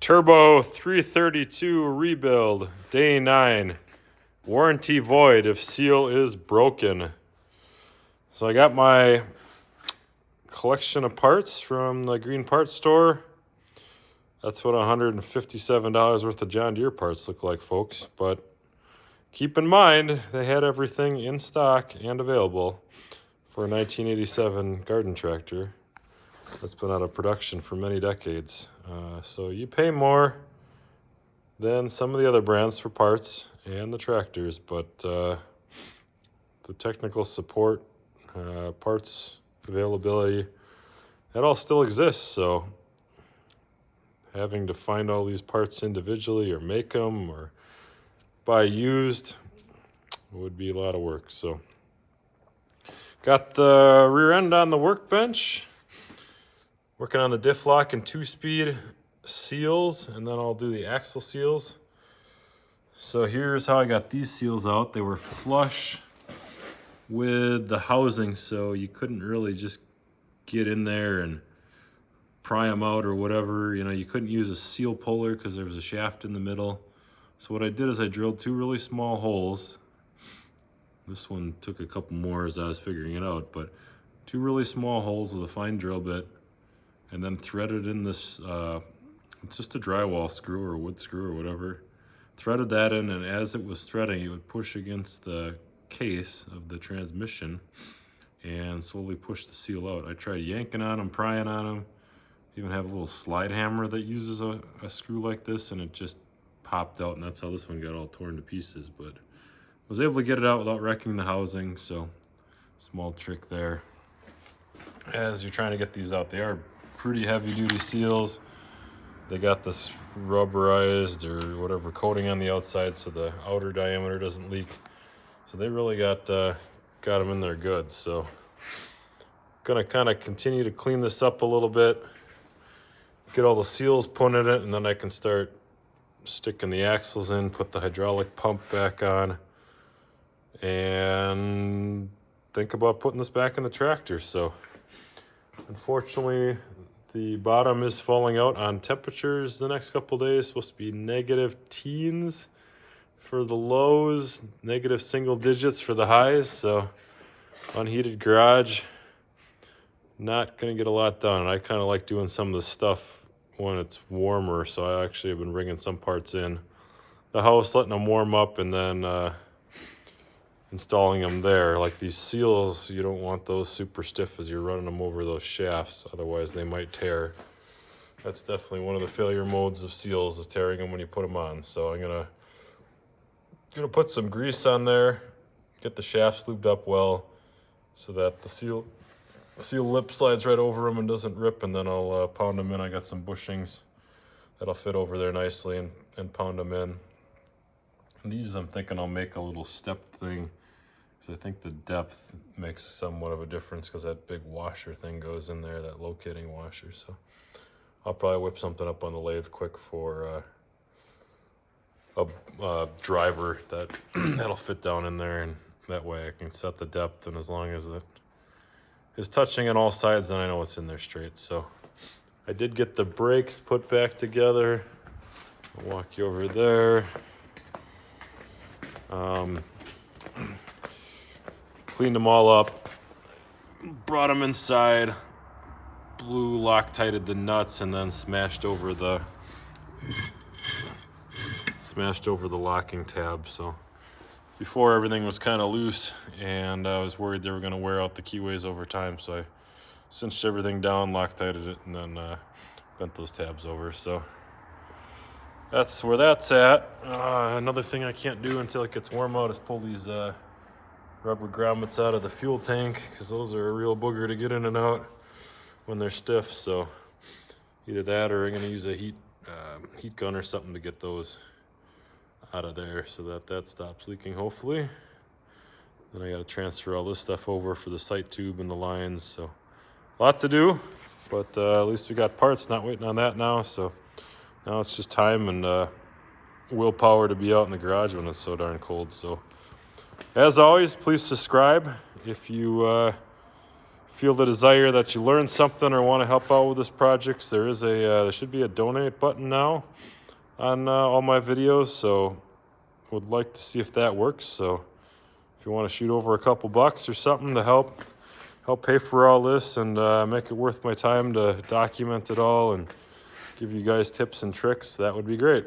Turbo 332 rebuild, day 9. Warranty void if seal is broken. So I got my collection of parts from the Green Parts Store. That's what $157 worth of John Deere parts look like, folks. But keep in mind, they had everything in stock and available for a 1987 garden tractor that's been out of production for many decades. So you pay more than some of the other brands for parts and the tractors, but the technical support, parts availability, that all still exists. So having to find all these parts individually or make them or buy used would be a lot of work. So got the rear end on the workbench, working on the diff lock and 2-speed seals, and then I'll do the axle seals. So here's how I got these seals out. They were flush with the housing, so you couldn't really just get in there and pry them out or whatever. You know, you couldn't use a seal puller because there was a shaft in the middle. So what I did is I drilled 2 really small holes. This one took a couple more as I was figuring it out, but 2 really small holes with a fine drill bit, and then threaded in this, it's just a drywall screw or a wood screw or whatever. Threaded that in, and as it was threading, it would push against the case of the transmission and slowly push the seal out. I tried yanking on them, prying on them, even have a little slide hammer that uses a screw like this, and it just popped out, and that's how this one got all torn to pieces. But I was able to get it out without wrecking the housing, so small trick there. As you're trying to get these out, they are pretty heavy-duty seals. They got this rubberized or whatever coating on the outside so the outer diameter doesn't leak. So they really got them in there good. So gonna kind of continue to clean this up a little bit, get all the seals put in it, and then I can start sticking the axles in, put the hydraulic pump back on, and think about putting this back in the tractor. So unfortunately, the bottom is falling out on temperatures the next couple days. Supposed to be negative teens for the lows, negative single digits for the highs. So unheated garage, not gonna get a lot done. I kind of like doing some of the stuff when it's warmer, so I actually have been bringing some parts in the house, letting them warm up, and then installing them there. Like these seals, you don't want those super stiff as you're running them over those shafts, otherwise they might tear. That's definitely one of the failure modes of seals, is tearing them when you put them on. So I'm gonna put some grease on there, get the shafts lubed up well so that the seal lip slides right over them and doesn't rip, and then I'll pound them in. I got some bushings that'll fit over there nicely and pound them in. And these I'm thinking I'll make a little step thing, because I think the depth makes somewhat of a difference, because that big washer thing goes in there, that locating washer. So I'll probably whip something up on the lathe quick for a driver that'll fit down in there, and that way I can set the depth, and as long as it is touching on all sides, then I know it's in there straight. So I did get the brakes put back together. I'll walk you over there. Cleaned them all up, brought them inside, blew Loctited the nuts, and then smashed over the locking tab. So before, everything was kind of loose, and I was worried they were going to wear out the keyways over time, so I cinched everything down, Loctited it, and then bent those tabs over. So that's where that's at. Another thing I can't do until it gets warm out is pull these rubber grommets out of the fuel tank, because those are a real booger to get in and out when they're stiff. So either that, or I'm going to use a heat gun or something to get those out of there so that stops leaking, hopefully. Then I got to transfer all this stuff over for the sight tube and the lines. So a lot to do, but at least we got parts, not waiting on that now. So now it's just time and willpower to be out in the garage when it's so darn cold. So as always, please subscribe if you feel the desire that you learned something or want to help out with this project, there should be a donate button now on all my videos. So would like to see if that works. So if you want to shoot over a couple bucks or something to help pay for all this and make it worth my time to document it all and give you guys tips and tricks, that would be great.